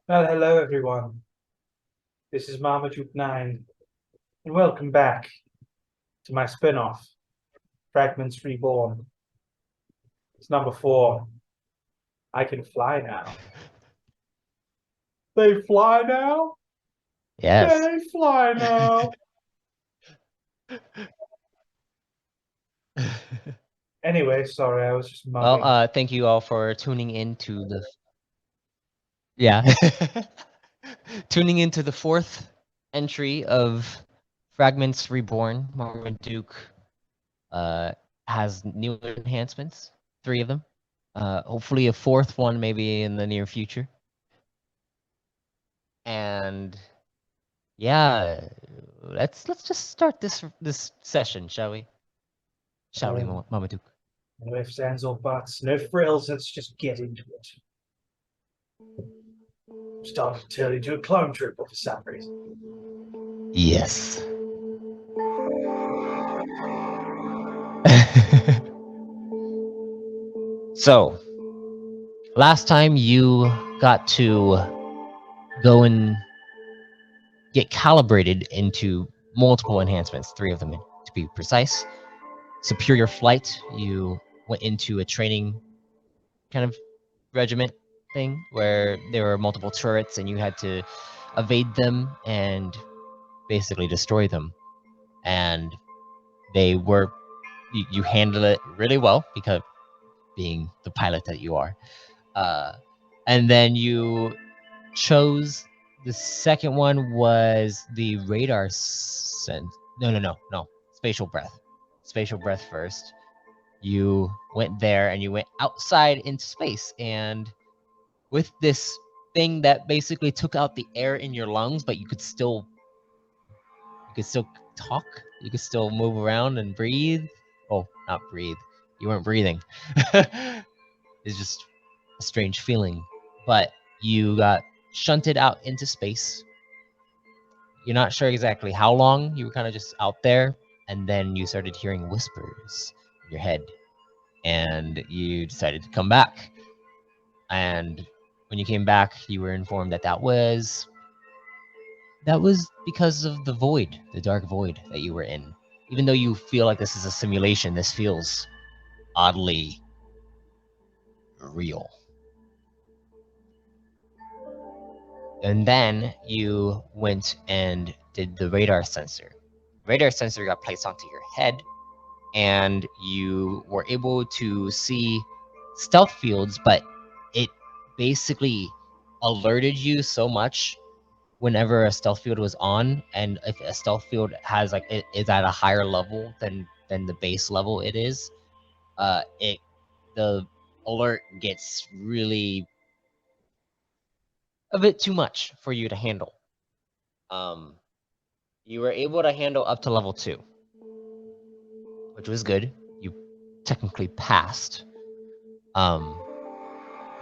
Well, hello everyone. This is Marmaduke 9, and welcome back to my spin-off, Fragments Reborn. It's number 4. I can fly now. They fly now? Yes. They fly now. Anyway, sorry, I was just Well, mugging. thank you all for tuning in to the yeah, tuning into the fourth entry of Fragments Reborn. Marmaduke has new enhancements, 3 of them. Hopefully a 4th one maybe in the near future. And yeah, let's just start this session, shall we? Shall we, Um, Marmaduke? no ifs, ands, or buts, no frills. Let's just get into it. Started to turn into a clone trooper for some reason. Yes. So, last time you got to go and get calibrated into multiple enhancements, 3 of them to be precise. Superior flight, you went into a training kind of regiment thing where there were multiple turrets and you had to evade them and basically destroy them. And they were, you handled it really well because being the pilot that you are. And then you chose the second one was the radar sense. No. Spatial breath. Spatial breath first. You went there and you went outside into space, and with this thing that basically took out the air in your lungs, but you could still talk. You could still move around and breathe. Oh, not breathe. You weren't breathing. It's just a strange feeling. But you got shunted out into space. You're not sure exactly how long. You were kind of just out there, and then you started hearing whispers in your head, and you decided to come back. And when you came back, you were informed that that was because of the void, the dark void that you were in. Even though you feel like this is a simulation, this feels oddly real. And then you went and did the radar sensor. Radar sensor got placed onto your head, and you were able to see stealth fields, but it basically alerted you so much whenever a stealth field was on, and if a stealth field has like it is at a higher level than the base level it is, it the alert gets really a bit too much for you to handle. Um, you were able to handle up to level 2, which was good. You technically passed. Um,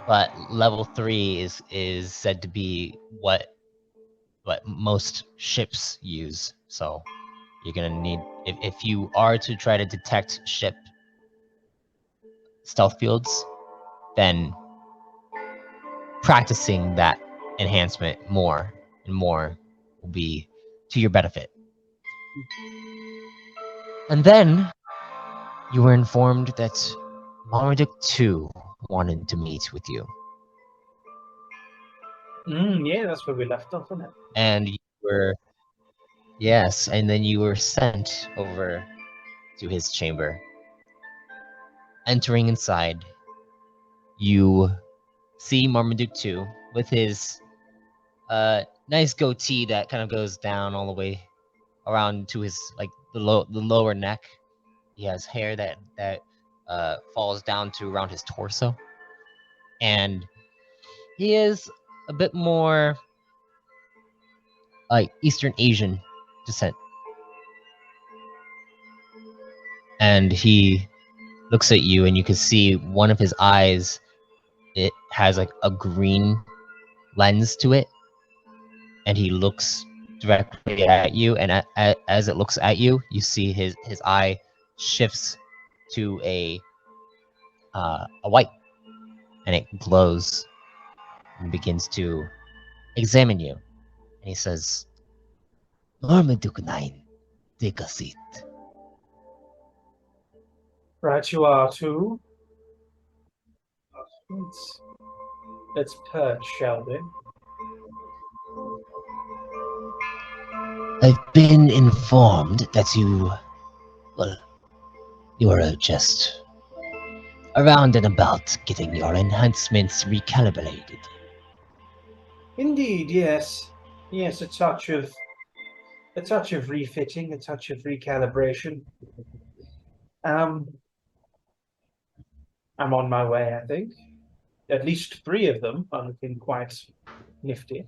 but level 3 is said to be what most ships use. So you're gonna need if you are to try to detect ship stealth fields, then practicing that enhancement more and more will be to your benefit. And then you were informed that Marmaduke 2 wanted to meet with you. Yeah, that's where we left off, isn't it? And you were, yes, and then you were sent over to his chamber. Entering inside, you see Marmaduke 2 with his nice goatee that kind of goes down all the way around to his like the lower neck. He has hair that falls down to around his torso, and he is a bit more like Eastern Asian descent. And he looks at you, and you can see one of his eyes. It has like a green lens to it, and he looks directly at you. And as it looks at you, you see his eye shifts to a white, and it glows and begins to examine you. And he says, Marmaduke 9, take a seat. Right, you are too. Let's perch, shall we? I've been informed that you are just around and about getting your enhancements recalibrated. Indeed, yes. Yes, a touch of refitting, a touch of recalibration. I'm on my way, I think. At least 3 of them are looking quite nifty.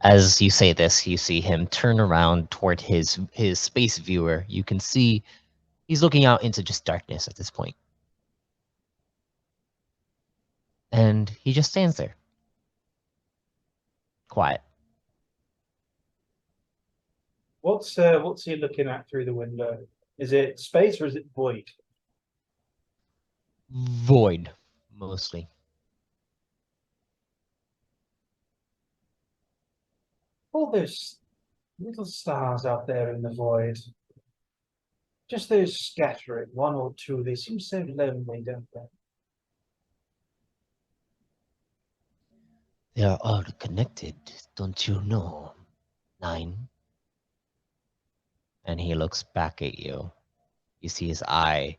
As you say this, you see him turn around toward his space viewer. You can see he's looking out into just darkness at this point. And he just stands there. Quiet. What's he looking at through the window? Is it space or is it void? Void, mostly. All those little stars out there in the void. Just those scattering, 1 or 2, they seem so lonely, don't they? They are all connected, don't you know? 9. And he looks back at you. You see his eye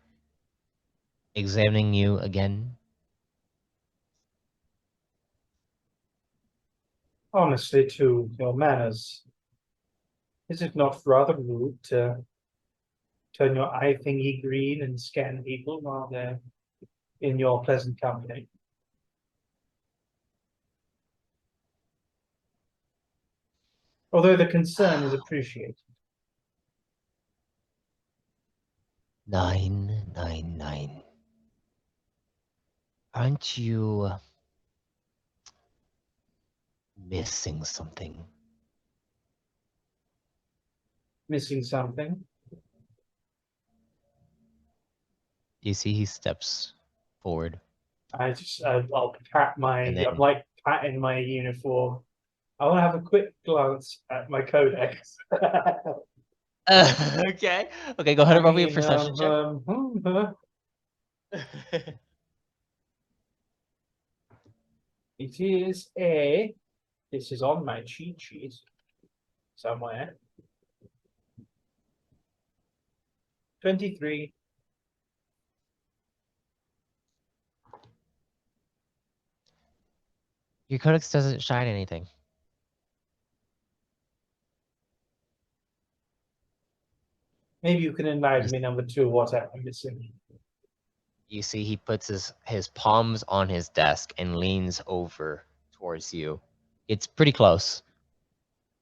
examining you again. Honestly, too, your manners. Is it not rather rude to turn your eye thingy green and scan people while they're in your pleasant company? Although the concern is appreciated. 999. Aren't you missing something? Missing something? You see he steps forward. I'll pat my, And then- I'm like patting my uniform. I want to have a quick glance at my codex. Okay. Okay, go ahead and roll me a perception check. It is a. This is on my cheat sheet somewhere. 23. Your codex doesn't shine anything. Maybe you can enlighten me, number 2, what I'm missing. You see he puts his palms on his desk and leans over towards you. It's pretty close.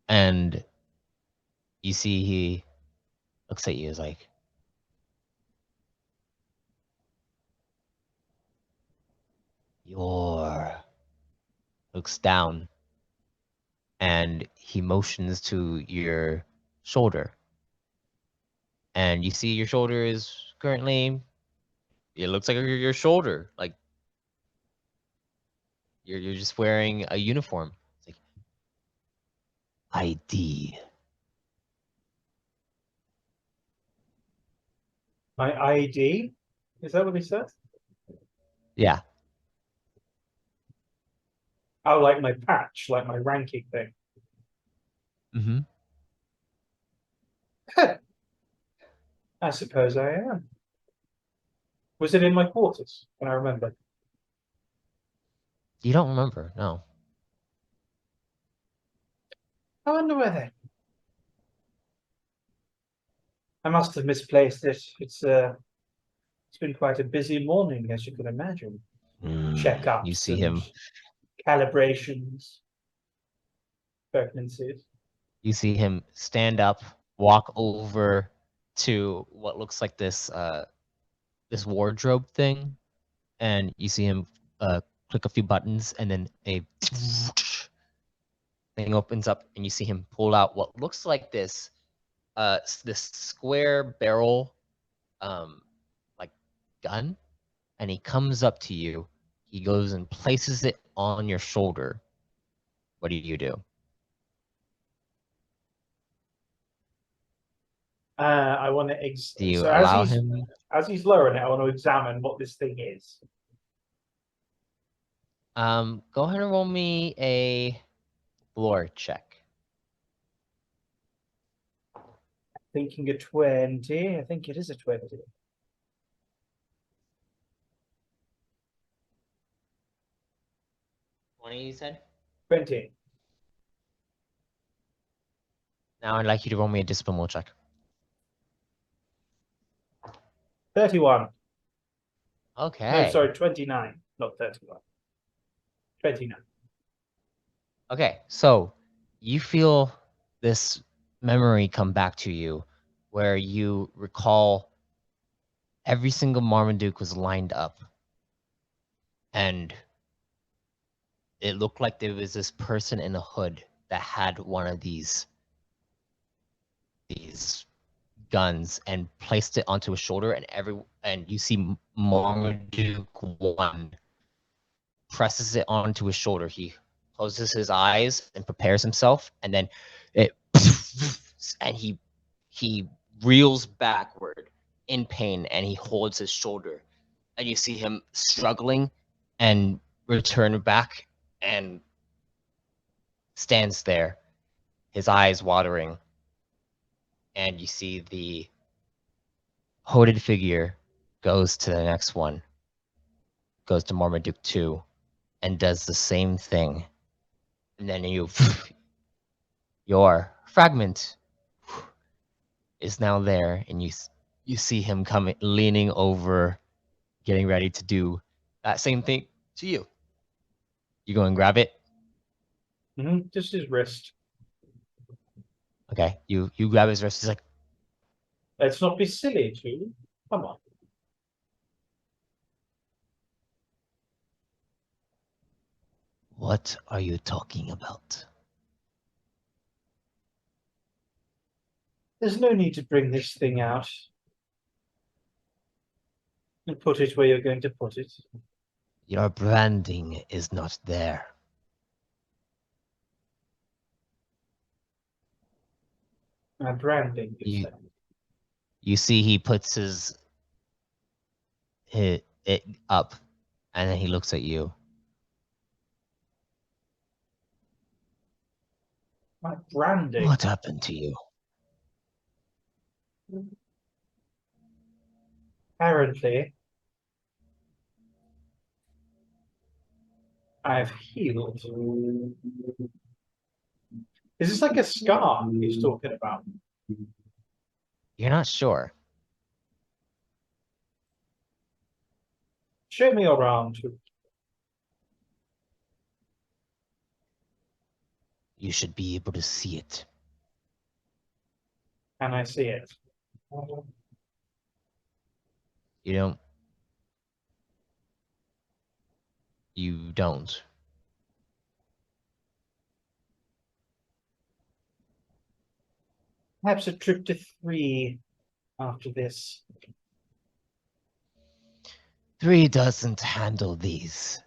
And you see he looks at you as like, you're... Looks down. And he motions to your shoulder. And you see your shoulder is currently... It looks like your shoulder. Like, you're just wearing a uniform. It's like, ID. My ID? Is that what he said? Yeah. Oh, like my patch, like my ranking thing. Mm-hmm. I suppose I am. Was it in my quarters? Can I remember? You don't remember, no. I wonder where they. I must have misplaced it. It's been quite a busy morning, as you can imagine. Checkups You see and him. calibrations, pregnancies. You see him stand up, walk over to what looks like this this wardrobe thing, and you see him click a few buttons, and then a thing opens up, and you see him pull out what looks like this this square barrel like gun, and he comes up to you. He goes and places it on your shoulder. What do you do? I want to Do you so allow him? as he's lowering it, I want to examine what this thing is. Go ahead and roll me a lore check. Thinking a 20. I think it is a 20. 20, you said? 20. Now I'd like you to roll me a discipline roll check. 31. Okay. No, sorry, 29. Not 31. 29. Okay, so you feel this memory come back to you where you recall every single Marmaduke was lined up. And it looked like there was this person in a hood that had one of these guns and placed it onto his shoulder, and you see Marmaduke 1 presses it onto his shoulder. He closes his eyes and prepares himself, and then it and he reels backward in pain, and he holds his shoulder, and you see him struggling and return back and stands there, his eyes watering, and you see the hooded figure goes to the next one, goes to Marmaduke 2, and does the same thing. And then your fragment is now there, and you see him coming, leaning over, getting ready to do that same thing to you. You go and grab it. Just his wrist. Okay, you grab his wrist. He's like, Let's not be silly, Julie. Come on. "What are you talking about?" There's no need to bring this thing out and put it where you're going to put it. "Your branding is not there." My branding, you You say. you see he puts it up, and then he looks at you. My branding. "What happened to you?" Apparently, I've healed. Is this like a scar he's talking about? You're not sure. Show me your arm. You should be able to see it. Can I see it? You don't. You don't. Perhaps a trip to 3 after this. 3 doesn't handle these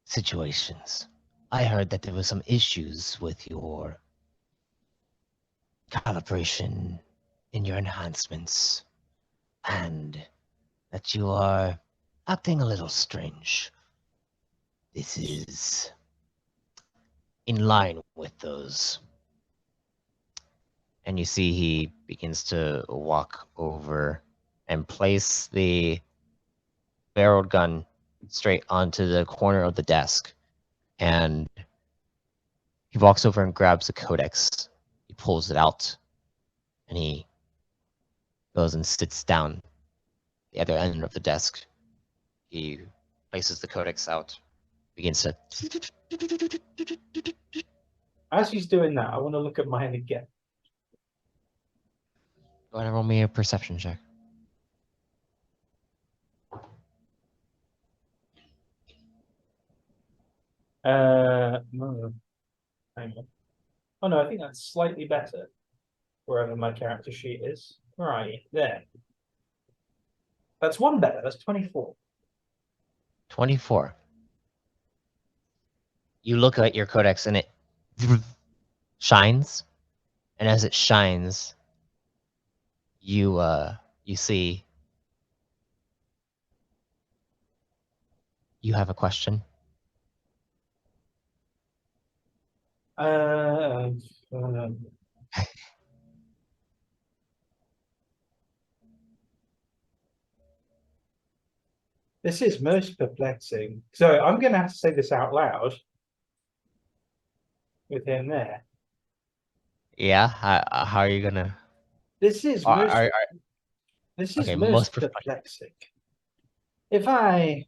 situations. I heard that there were some issues with your calibration in your enhancements, and that you are acting a little strange. This is in line with those. And you see he begins to walk over and place the barreled gun straight onto the corner of the desk. And he walks over and grabs the codex. He pulls it out, and he goes and sits down at the other end of the desk. He places the codex out, begins to... As he's doing that, I want to look at mine again. Go ahead and roll me a perception check. No. Hang on. Oh no, I think that's slightly better. Wherever my character sheet is. Where are you? There. That's 1 better. That's 24. 24. You look at your codex and it shines, and as it shines, you see you have a question. This is most perplexing. So I'm going to have to say this out loud with him there. Yeah, how are you gonna? This is Are, most. are, This is okay, most most perplexing. If I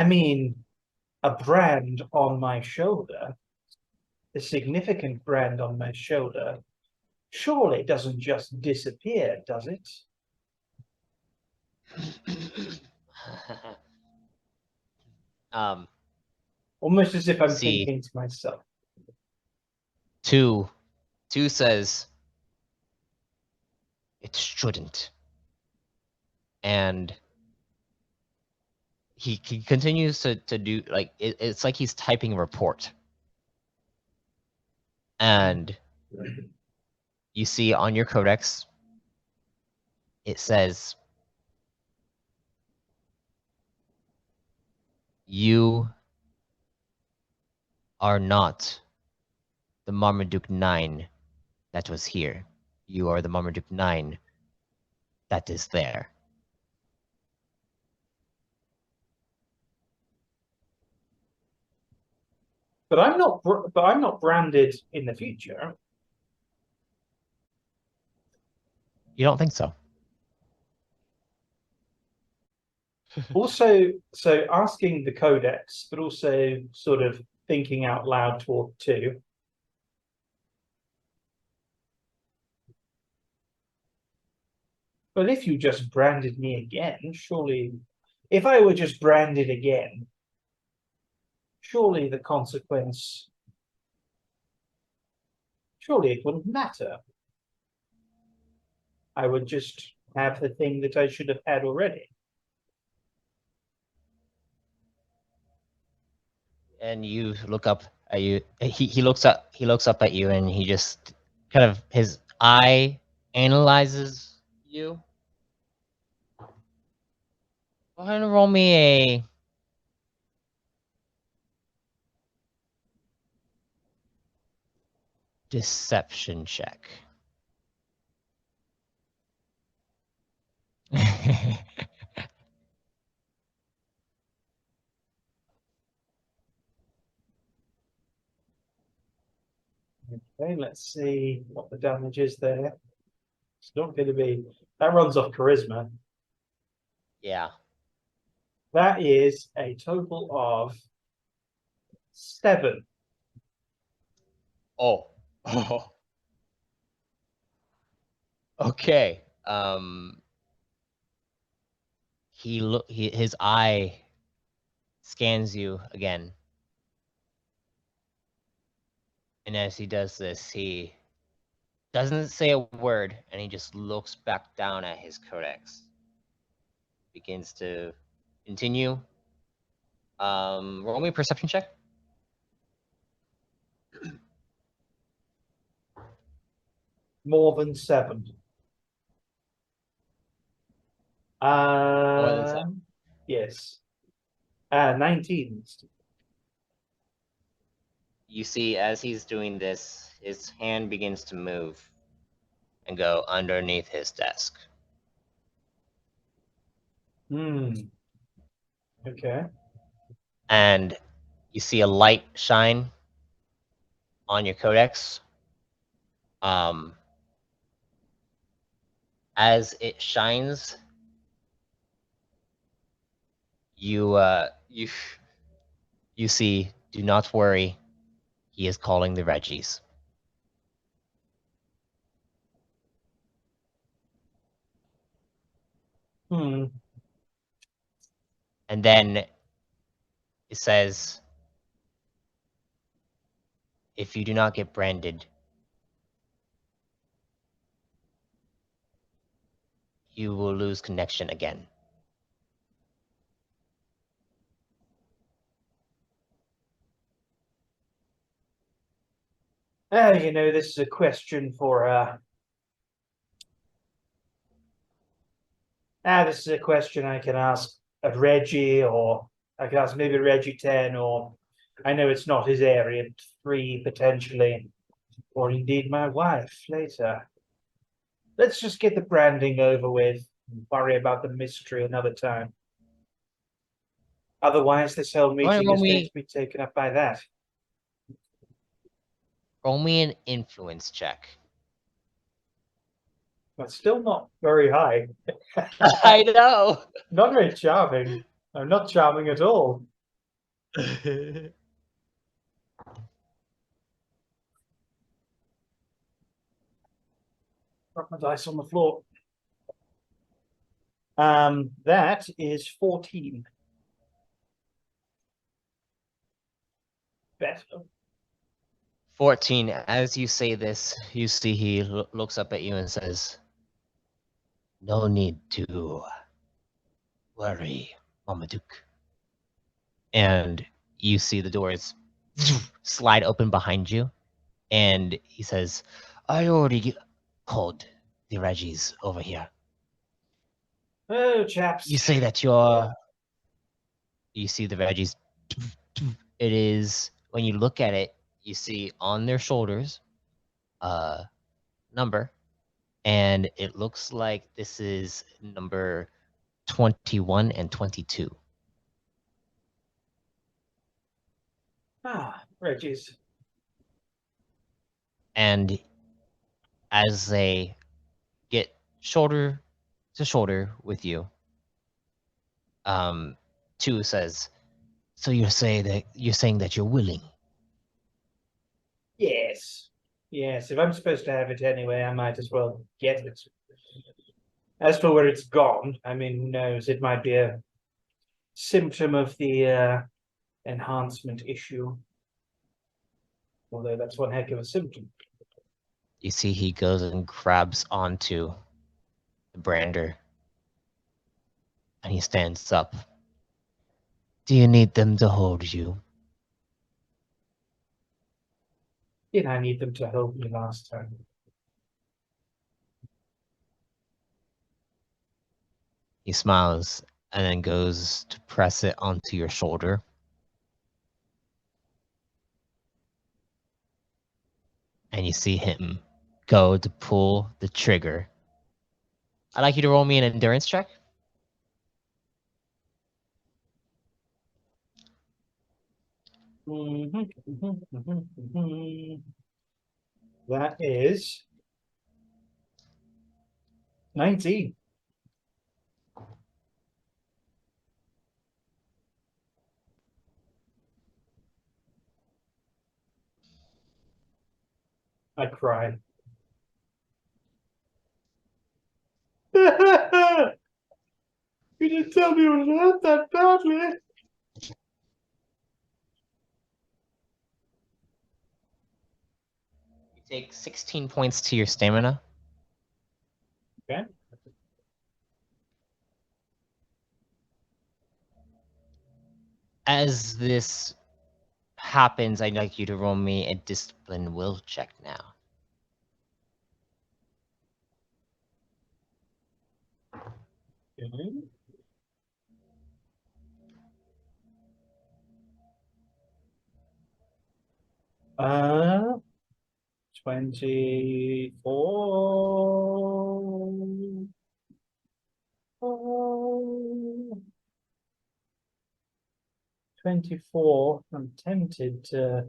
mean, a brand on my shoulder, a significant brand on my shoulder, surely it doesn't just disappear, does it? um, Almost as if I'm see, thinking to myself. two says it shouldn't, and he continues to do like it's like he's typing a report, and you see on your codex it says you are not the Marmaduke 9 that was here. You are the Marmaduke 9 that is there. But I'm not. But I'm not branded in the future. You don't think so? Also, so asking the codex, but also sort of thinking out loud talk too. But if you just branded me again, surely, if I were just branded again, surely the consequence, surely it wouldn't matter. I would just have the thing that I should have had already. And you look up at you. He looks up at you, and he just kind of his eye analyzes you. Go ahead and roll me a deception check. Okay, let's see what the damage is there. It's not going to be, that runs off charisma. Yeah. That is a total of 7. Oh. Okay. His eye scans you again. And as he does this, he doesn't say a word, and he just looks back down at his codex. Begins to continue. Roll me a perception check. More than 7. More than 7. Yes. 19. You see, as he's doing this, his hand begins to move and go underneath his desk. Okay. And you see a light shine on your codex. As it shines, you you see, do not worry, he is calling the Reggies. Hmm. And then it says, if you do not get branded, you will lose connection again. Oh, you know, this is a question for this is a question I can ask of Reggie, or I can ask maybe Reggie 10, or I know it's not his area, 3 potentially, or indeed my wife later. Let's just get the branding over with and worry about the mystery another time. Otherwise, this whole meeting is going to be taken up by that. Roll me an influence check. But still not very high. I know. Not very charming. I'm not charming at all. Drop my dice on the floor. That is 14. Better. 14. As you say this, you see he looks up at you and says, "No need to worry, Marmaduke." And you see the doors slide open behind you, and he says, "I already called the Reggies over here. Oh, chaps. You say that you're..." You see the Reggies. It is, when you look at it, you see on their shoulders a number, and it looks like this is number 21 and 22. Reggie's. And as they get shoulder to shoulder with you, 2 says, "So you're saying that you're willing?" Yes. Yes, if I'm supposed to have it anyway, I might as well get it. As for where it's gone, I mean, who knows? It might be a symptom of the enhancement issue. Although that's one heck of a symptom. You see he goes and grabs onto the brander, and he stands up. "Do you need them to hold you?" Did I need them to hold me last time? He smiles and then goes to press it onto your shoulder. And you see him go to pull the trigger. I'd like you to roll me an endurance check. That is 19. I cried. You didn't tell me it would hurt that badly. You take 16 points to your stamina. Okay. As this happens, I'd like you to roll me a discipline will check now. Okay. 24. 24. I'm tempted to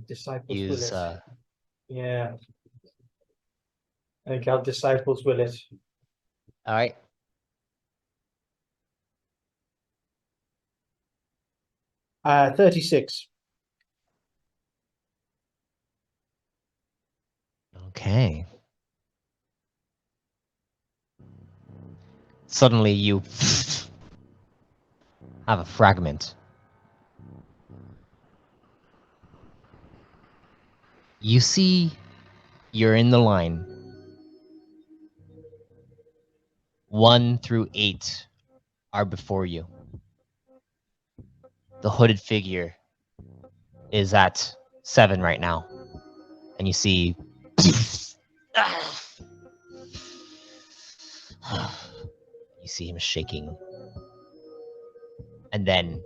disciples will Use it. Yeah. I think our disciples will it. all right. 36. Okay. Suddenly you have a fragment. You see you're in the line. 1 through 8 are before you. The hooded figure is at 7 right now. And you see you see him shaking. And then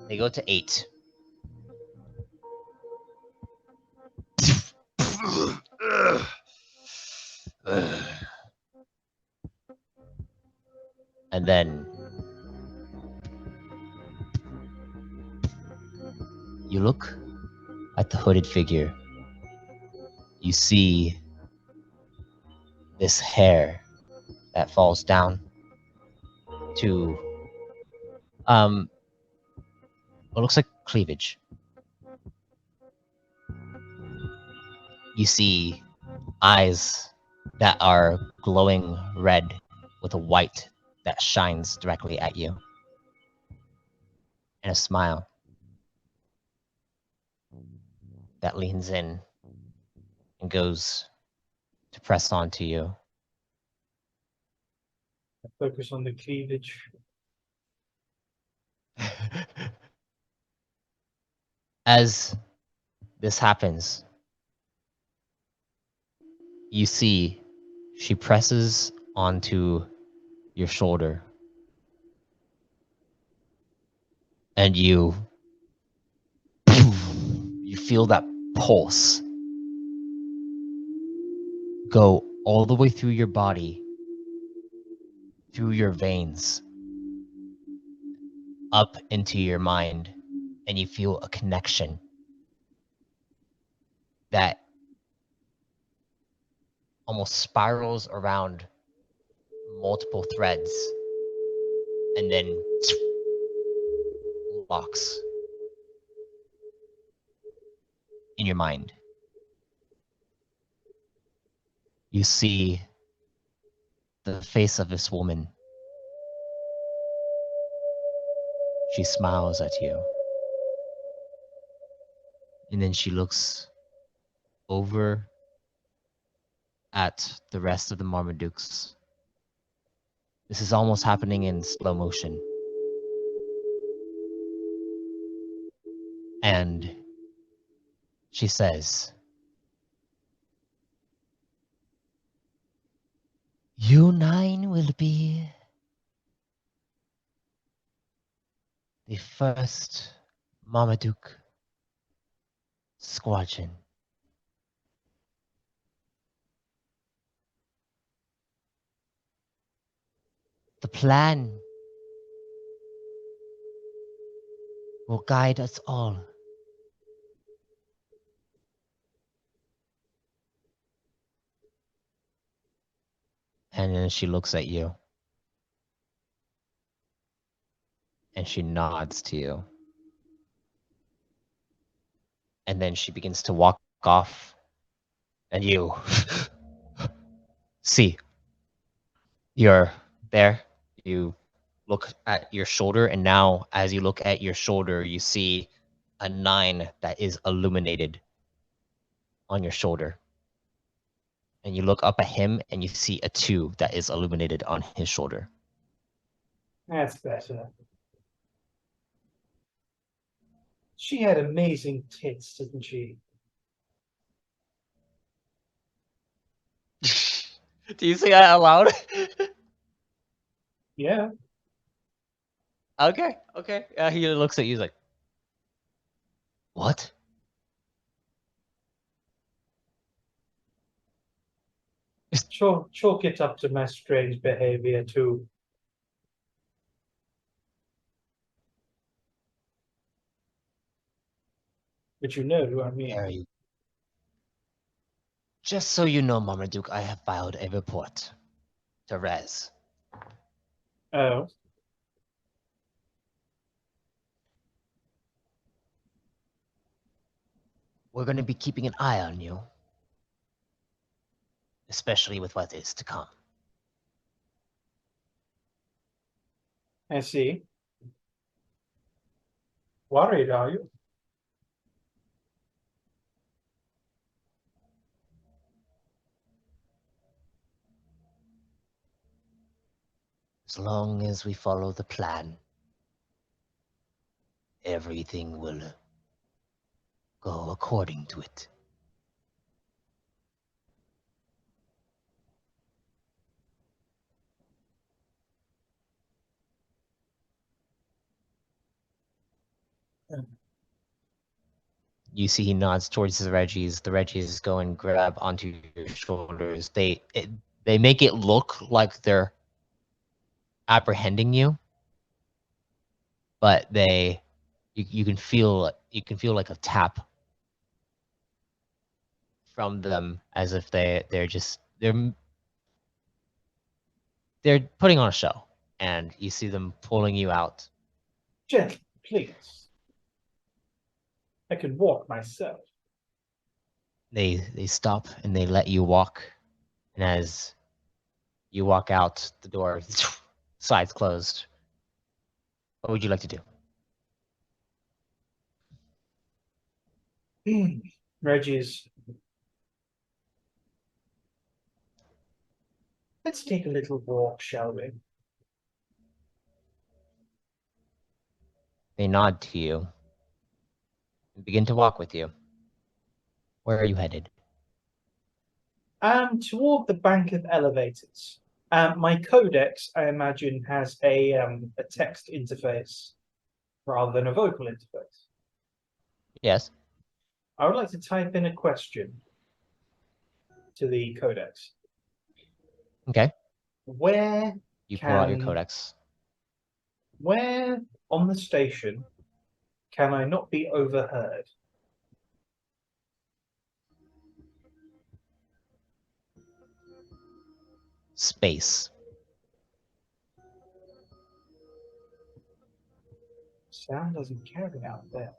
they go to 8. And then you look at the hooded figure. You see this hair that falls down to what looks like cleavage. You see eyes that are glowing red with a white that shines directly at you. And a smile that leans in and goes to press onto you. Focus on the cleavage. As this happens, you see she presses onto your shoulder. And you feel that pulse go all the way through your body, through your veins, up into your mind, and you feel a connection that almost spirals around multiple threads and then locks in your mind. You see the face of this woman. She smiles at you. And then she looks over at the rest of the Marmadukes. This is almost happening in slow motion. And she says, "You 9 will be the first Marmaduke squadron. The plan will guide us all. And then she looks at you. And she nods to you. And then she begins to walk off. And you see, you're there. You look at your shoulder. And now, as you look at your shoulder, you see a 9 that is illuminated on your shoulder. And you look up at him and you see a 2 that is illuminated on his shoulder. That's better. She had amazing tits, didn't she? Do you say that out loud? Yeah. Okay. He looks at you, he's like, what? Chalk it up to my strange behavior too. But you know who I mean. Very. Just so you know, Marmaduke, I have filed a report to Rez. Oh. We're going to be keeping an eye on you. Especially with what is to come. I see. Worried, are you? As long as we follow the plan, everything will go according to it. You see he nods towards the Reggies. The Reggies go and grab onto your shoulders. They make it look like they're apprehending you, but you can feel like a tap from them, as if they're putting on a show, and you see them pulling you out. Gentle, please. I can walk myself. They stop and they let you walk, and as you walk out, the door slides closed. What would you like to do? Reggie's. Let's take a little walk, shall we? They nod to you and begin to walk with you. Where are you headed? Toward the bank of elevators. My codex, I imagine, has a text interface rather than a vocal interface. Yes. I would like to type in a question to the codex. Okay. Where You pull out your codex. Where on the station can I not be overheard? Space. Sound doesn't carry out there.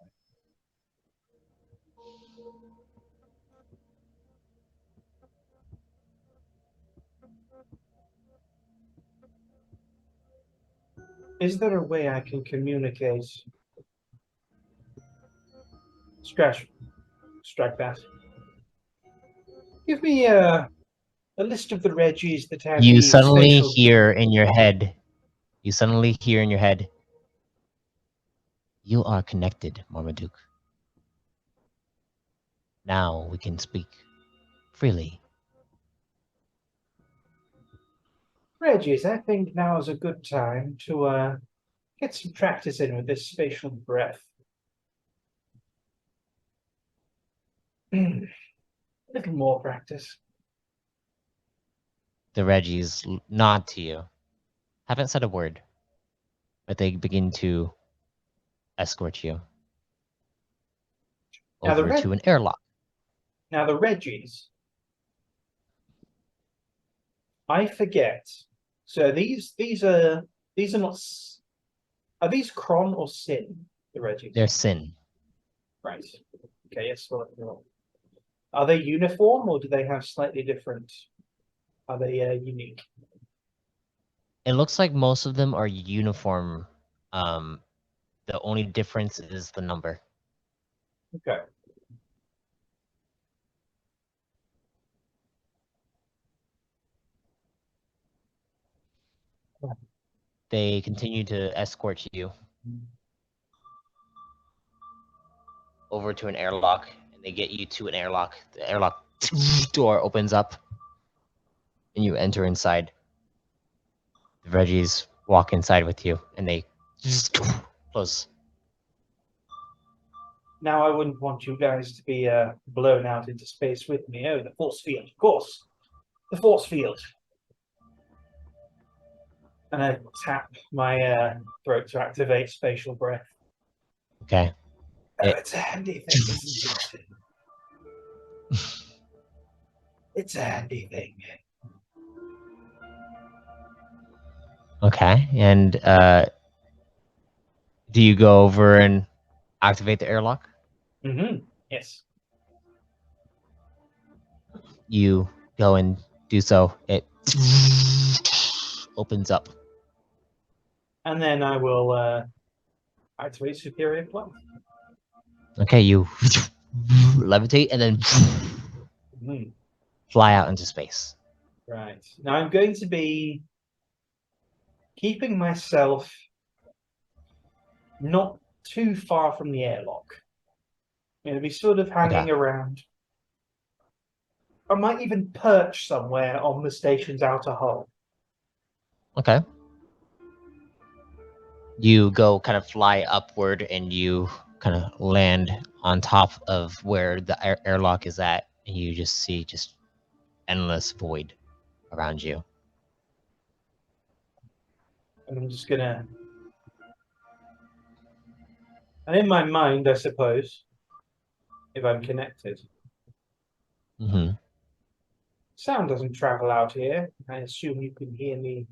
Is there a way I can communicate? Strike that. Give me a list of the Reggies that have You the suddenly spatial... hear in your head. You are connected, Marmaduke. Now we can speak freely. Reggies, I think now is a good time to get some practice in with this spatial breath. A little more practice. The Reggies nod to you. Haven't said a word, but they begin to escort you over to an airlock. Now the Reggies, I forget. So these are not. Are these Kron or Sin? The Reggies. They're Sin. Right. Okay. Yes. Well, are they uniform or do they have slightly different? Are they unique? It looks like most of them are uniform. The only difference is the number. Okay. They continue to escort you over to an airlock, and they get you to an airlock. The airlock door opens up, and you enter inside. The Reggies walk inside with you, and they close. Now I wouldn't want you guys to be blown out into space with me. Oh, the force field, of course. The force field. And I tap my throat to activate spatial breath. Okay. Oh, it's a handy thing, isn't it? It's a handy thing. Okay, and do you go over and activate the airlock? Mm-hmm. Yes. You go and do so. It opens up. And then I will activate superior flight. Okay, you levitate and then fly out into space. Right. Now I'm going to be keeping myself not too far from the airlock. It'll be sort of hanging around. I might even perch somewhere on the station's outer hull. Okay. You go kind of fly upward and you kind of land on top of where the airlock is at, and you just see just endless void around you. And I'm just gonna... And in my mind, I suppose, if I'm connected, Mm-hmm. sound doesn't travel out here. I assume you can hear me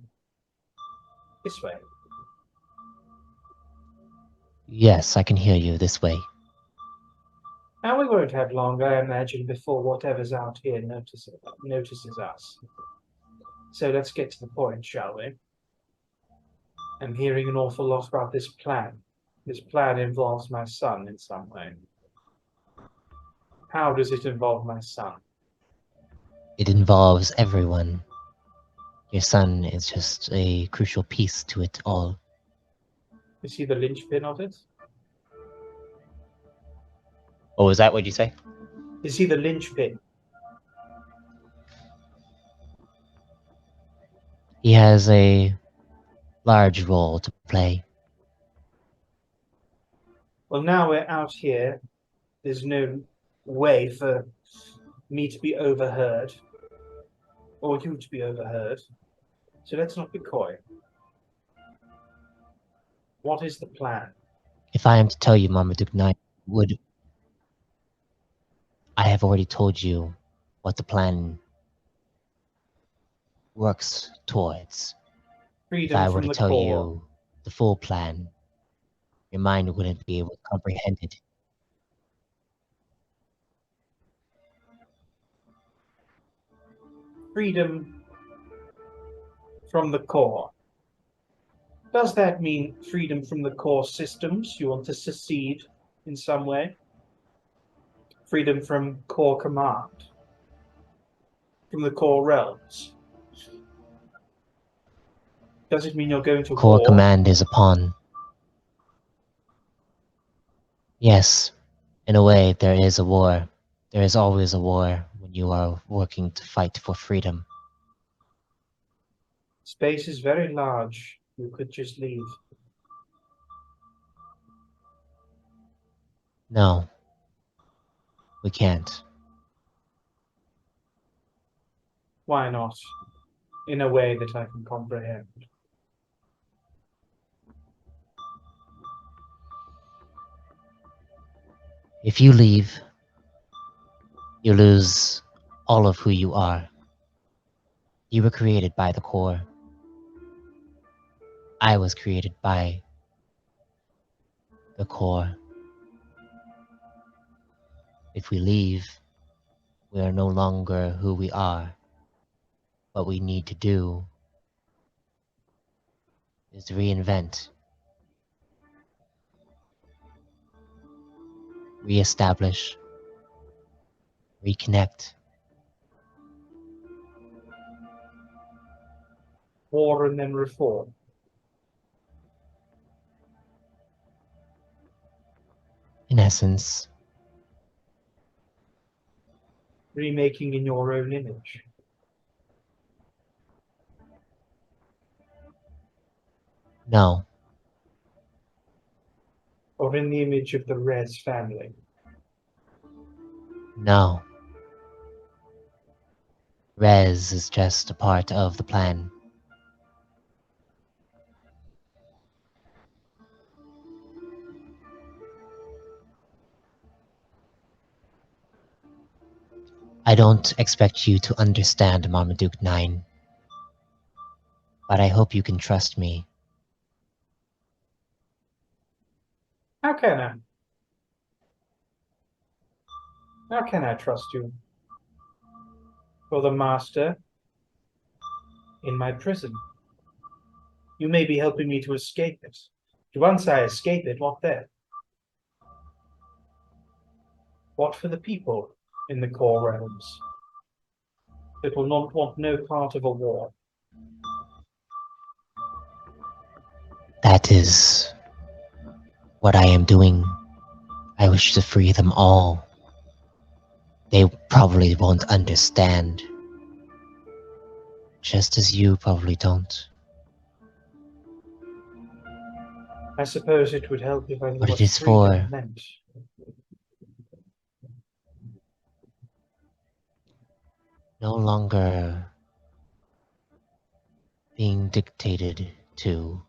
this way. Yes, I can hear you this way. Now we won't have long, I imagine, before whatever's out here notices us. So let's get to the point, shall we? I'm hearing an awful lot about this plan. This plan involves my son in some way. How does it involve my son? It involves everyone. Your son is just a crucial piece to it all. Is he the linchpin of it? Oh, is that what you say? Is he the linchpin? He has a large role to play. Well, now we're out here. There's no way for me to be overheard, or you to be overheard. So let's not be coy. What is the plan? If I am to tell you, Marmaduke Knight, I have already told you what the plan works towards. If I Freedom were from to the tell core. you the full plan, your mind wouldn't be able to comprehend it. Freedom from the core. Does that mean freedom from the core systems? You want to secede in some way? Freedom from core command? From the core realms? Does it mean you're going to Core war? command is upon. Yes, in a way, there is a war. There is always a war when you are working to fight for freedom. Space is very large. You could just leave. No, we can't. Why not? In a way that I can comprehend. If you leave, you lose all of who you are. You were created by the core. I was created by the core. If we leave, we are no longer who we are. What we need to do is reinvent, reestablish, reconnect. War and then reform. In essence, Remaking in your own image. no. Or in the image of the Res family. No. Res is just a part of the plan. I don't expect you to understand Marmaduke 9, but I hope you can trust me. How can I? How can I trust you? You're the master in my prison. You may be helping me to escape it. Once I escape it, what then? What for the people in the core realms that will not want no part of a war? That is what I am doing I wish to free them all. They probably won't understand. Just as you probably don't. I suppose it would help if I knew What it what is freedom for. meant. No longer being dictated to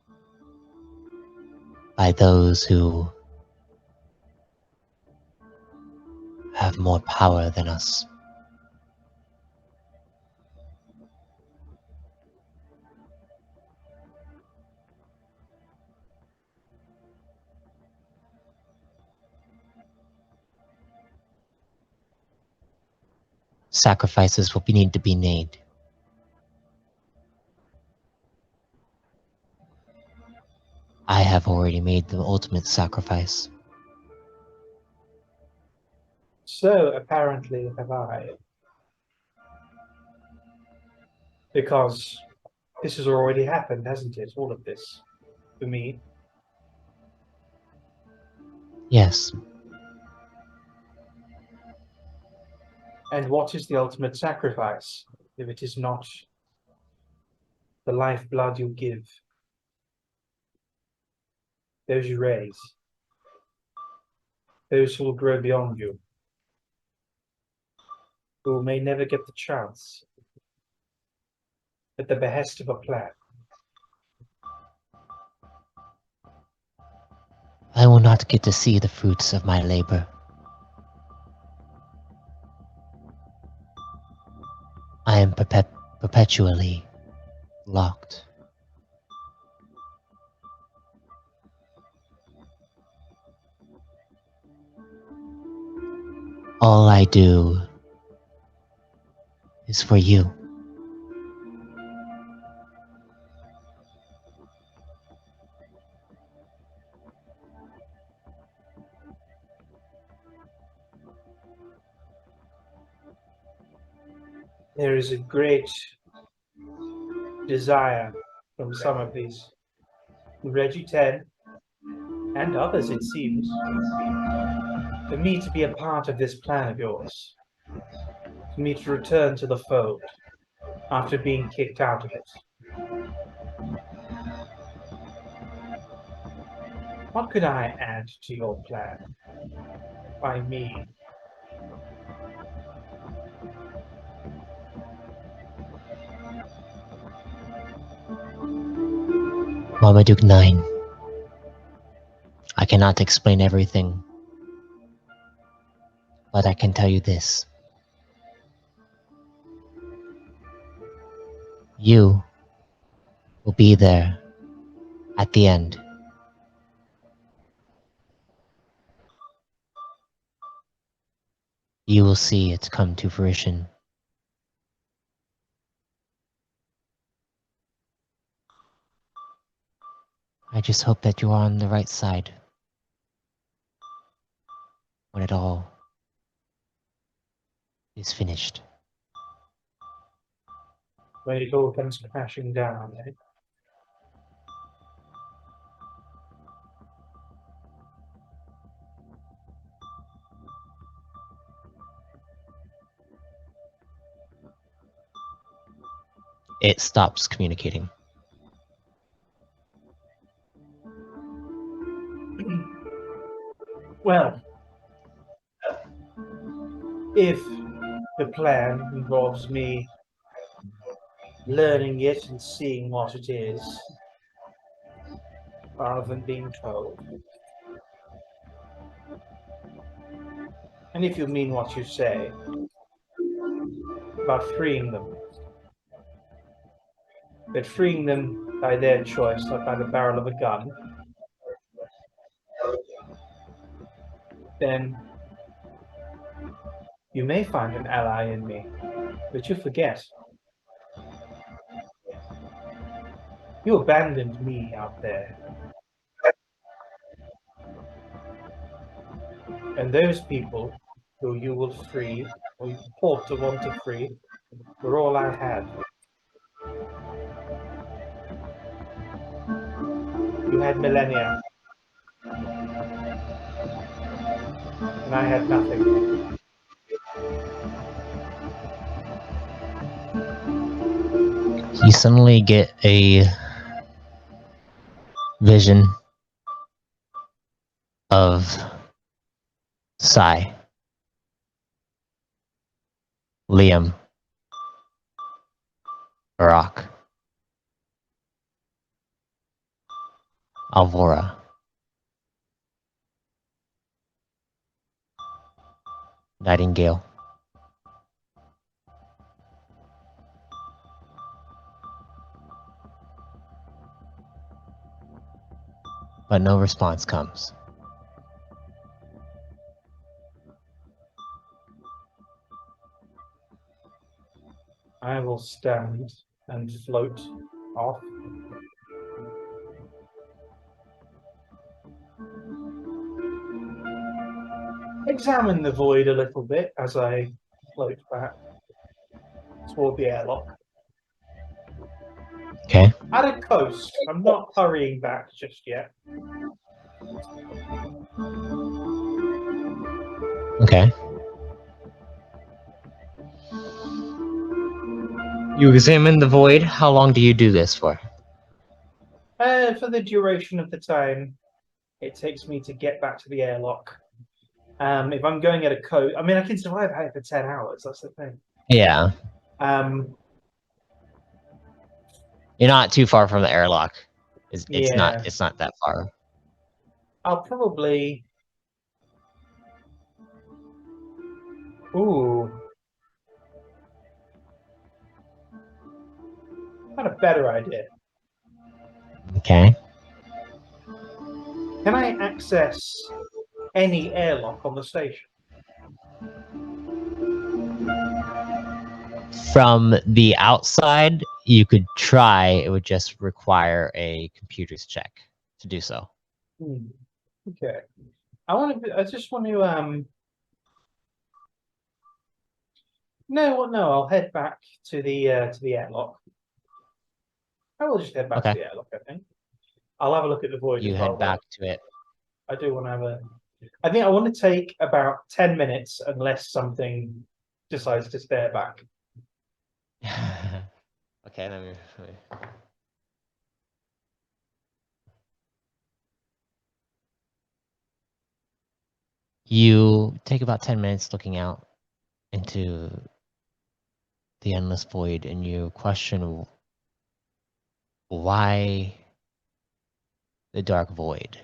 by those who have more power than us. Sacrifices will need to be made. I have already made the ultimate sacrifice. So apparently have I. Because this has already happened, hasn't it? All of this. For me. Yes, And what is the ultimate sacrifice, if it is not the lifeblood you give? Those you raise. Those who will grow beyond you. Who may never get the chance. At the behest of a plan. I will not get to see the fruits of my labor. I am perpetually locked. All I do is for you. There is a great desire from some of these. Reggie 10 and others, it seems, for me to be a part of this plan of yours. For me to return to the fold after being kicked out of it. What could I add to your plan? By me. Marmaduke 9. I cannot explain everything, but I can tell you this. You will be there at the end. You will see it come to fruition. I just hope that you are on the right side when it all is finished. When it all comes crashing down, eh? It stops communicating. Well, if the plan involves me learning it and seeing what it is, rather than being told. And if you mean what you say about freeing them, but freeing them by their choice, not by the barrel of a gun, then you may find an ally in me, but you forget. You abandoned me out there. And those people who you will free, or you purport to want to free, were all I had. You had millennia. and I had nothing. You suddenly get a vision of Sai, Liam, Barack, Alvora, Nightingale. But no response comes. I will stand and float off. Examine the void a little bit as I float back toward the airlock. Okay. At a coast. I'm not hurrying back just yet. Okay. You examine the void. How long do you do this for? For the duration of the time it takes me to get back to the airlock. If I'm going at a coast, I mean, I can survive out for 10 hours. That's the thing. Yeah. Um, You're not too far from the airlock. It's yeah. not that far. I'll probably. Ooh. Got a better idea. Okay. Can I access any airlock on the station? From the outside, you could try. It would just require a computer's check to do so. Okay. I just want to. No, I'll head back to the airlock. I will just head back to the airlock, I think. I'll have a look at the void You as well. head back to it. I do want to have a. I think I want to take about 10 minutes unless something decides to stare back. Okay, let me. You take about 10 minutes looking out into the endless void, and you question why the dark void.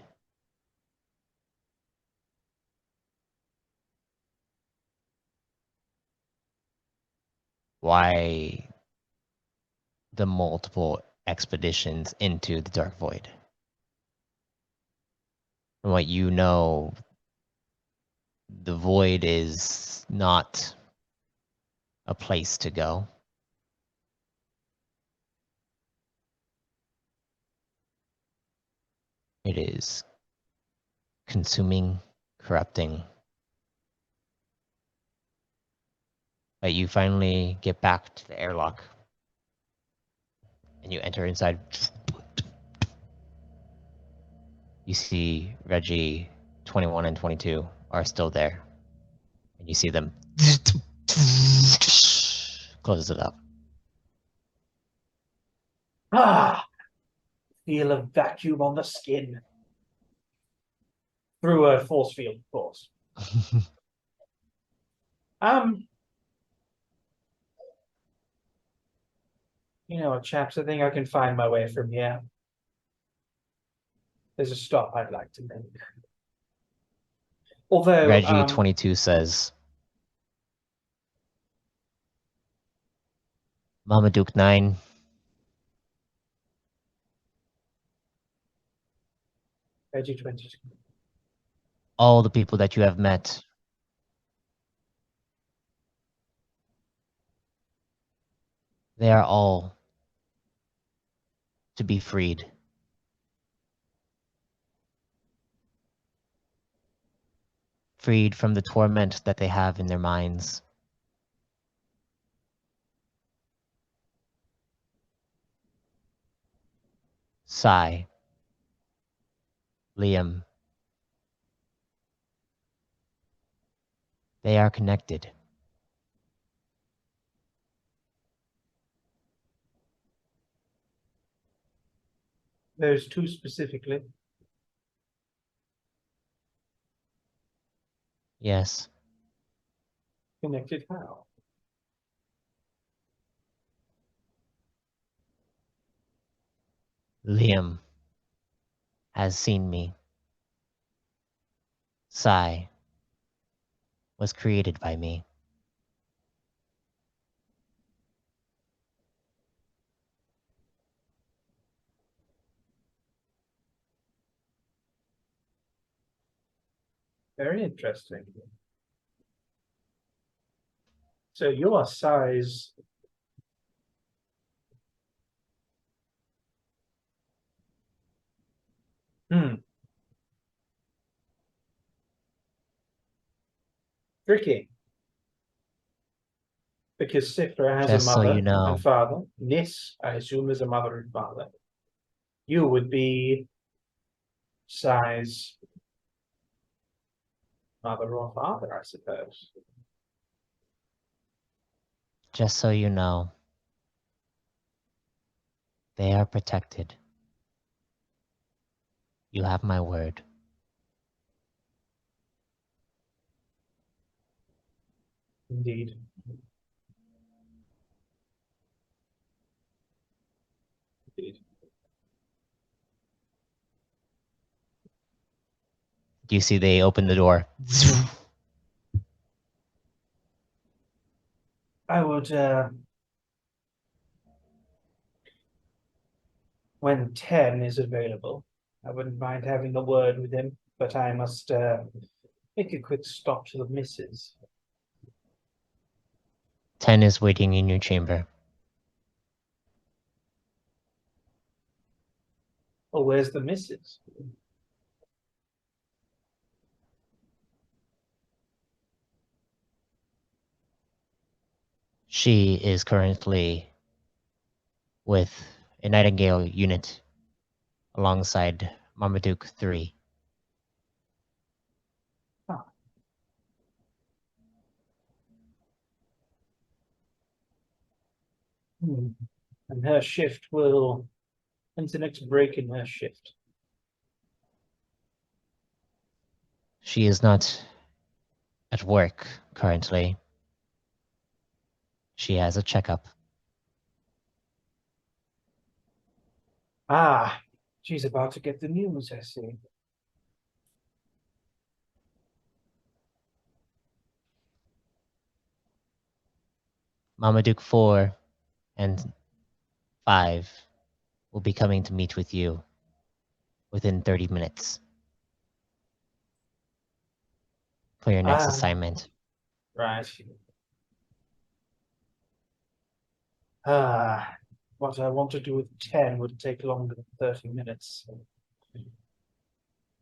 Why the multiple expeditions into the dark void? From what you know, the void is not a place to go. It is consuming, corrupting. But you finally get back to the airlock and you enter inside. You see Reggie, 21 and 22 are still there. And you see them closes it up. Feel a vacuum on the skin. Through a force field, of course. You know what, chaps, I think I can find my way from here. There's a stop I'd like to make. Although Reggie, 22 says, Mama Duke 9. Reggie 22. All the people that you have met, they are all to be freed. Freed from the torment that they have in their minds. Sai, Liam, They are connected. There's two specifically. Yes. Connected how? Liam has seen me. Sai was created by me. Very interesting. So your size. Tricky. Because Sifra has a Just so mother you know. and father. Nis, I assume, is a mother and father. You would be size mother or father, I suppose. Just so you know. They are protected. You have my word. Indeed. Indeed. Do you see they open the door? I would, when 10 is available, I wouldn't mind having a word with him, but I must make a quick stop to the missus. 10 is waiting in your chamber. Oh, where's the missus? She is currently with a Nightingale unit alongside Marmaduke 3. Ah. And her shift will. When's the next break in her shift? She is not at work currently. She has a checkup. Ah, she's about to get the news, I see. Marmaduke 4 and 5 will be coming to meet with you within 30 minutes for your next assignment. Right. What I want to do with 10 would take longer than 30 minutes.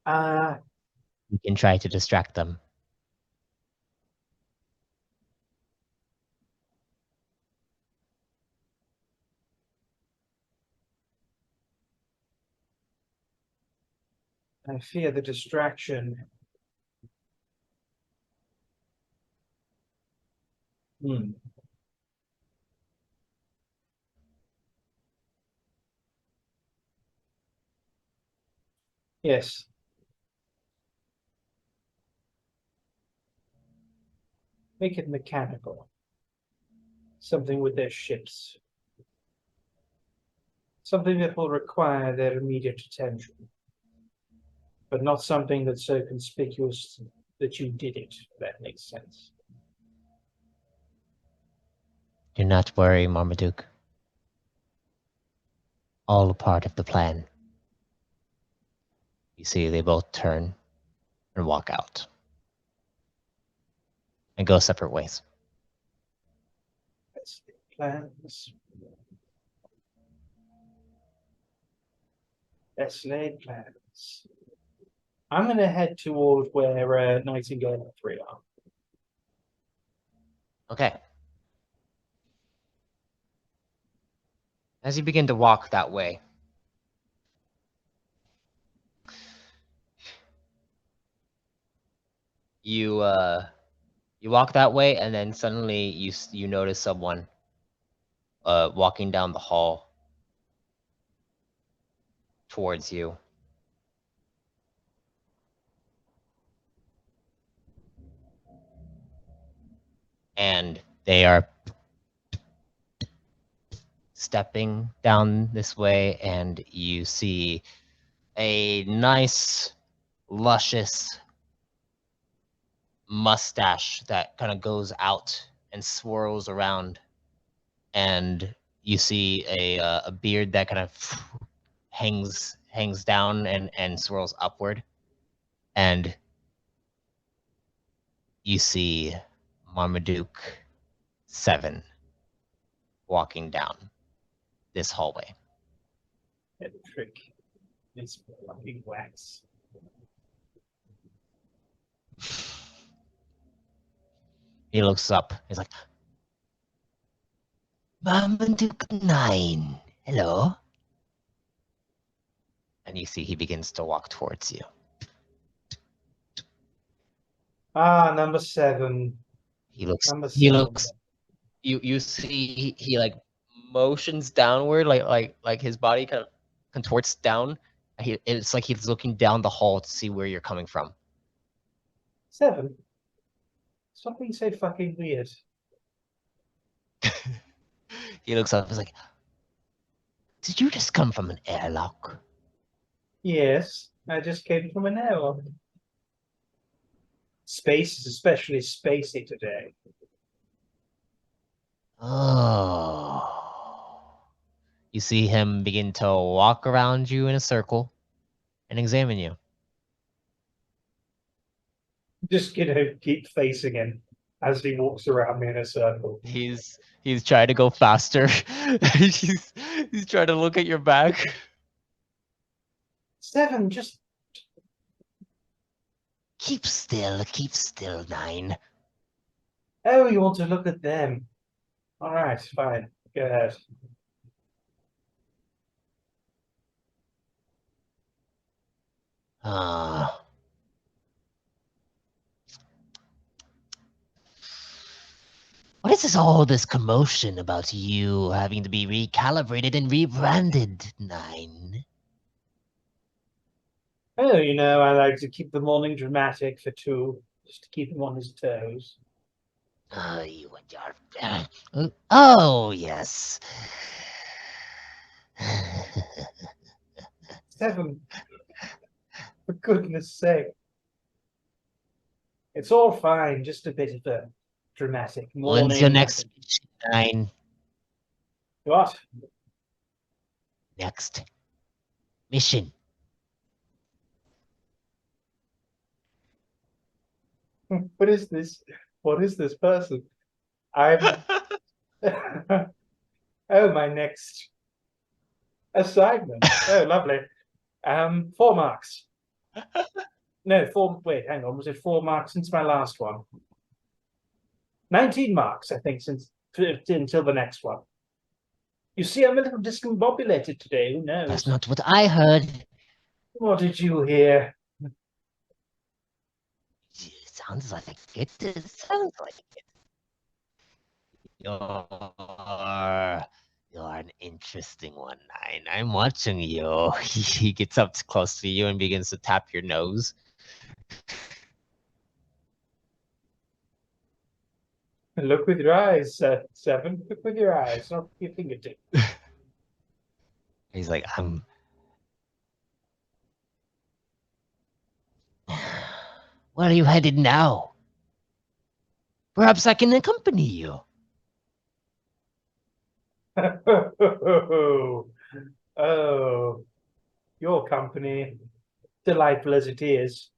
You can try to distract them. I fear the distraction. Yes. Make it mechanical. Something with their ships. Something that will require their immediate attention. But not something that's so conspicuous that you did it, if that makes sense. Do not worry, Marmaduke. All a part of the plan. You see, they both turn and walk out and go separate ways. Let's plans. Let's lay plans. I'm going to head toward where Nightingale and 3 are. Okay. As you begin to walk that way, you You walk that way, and then suddenly you notice someone walking down the hall towards you. And they are stepping down this way, and you see a nice, luscious mustache that kind of goes out and swirls around, and you see a beard that kind of hangs down and swirls upward, and you see Marmaduke 7 walking down this hallway. That trick is fucking wax. He looks up. He's like, Marmaduke 9, hello? And you see he begins to walk towards you. Ah, number 7. He looks. Number He 7. looks. You see he like motions downward, like his body kind of contorts down. It's like he's looking down the hall to see where you're coming from. 7? Stop being so fucking weird. He looks up. He's like, "Did you just come from an airlock?" Yes, I just came from an airlock. Space is especially spacey today. Oh. You see him begin to walk around you in a circle and examine you. Just keep facing him as he walks around me in a circle. He's trying to go faster. he's trying to look at your back. 7, just Keep still, 9. oh, you want to look at them? All right, fine. Go ahead. What is all this commotion about you having to be recalibrated and rebranded, 9? Oh, I like to keep the morning dramatic for 2, just to keep him on his toes. You and your... oh, yes. 7, for goodness sake. It's all fine, just a bit of a dramatic morning. When's your next mission, 9? What? Next mission. What is this? What is this person? I'm oh, my next assignment. Oh, lovely. 4 marks. No, 4. Wait, hang on. Was it 4 marks since my last one? 19 marks, I think, since until the next one. You see, I'm a little discombobulated today. Who knows? That's not what I heard. What did you hear? Sounds like it. Sounds like it. You're an interesting one, 9. I'm watching you. He gets up close to you and begins to tap your nose. Look with your eyes, 7. Look with your eyes, not your fingertip. He's like, where are you headed now? Perhaps I can accompany you. Oh, your company, delightful as it is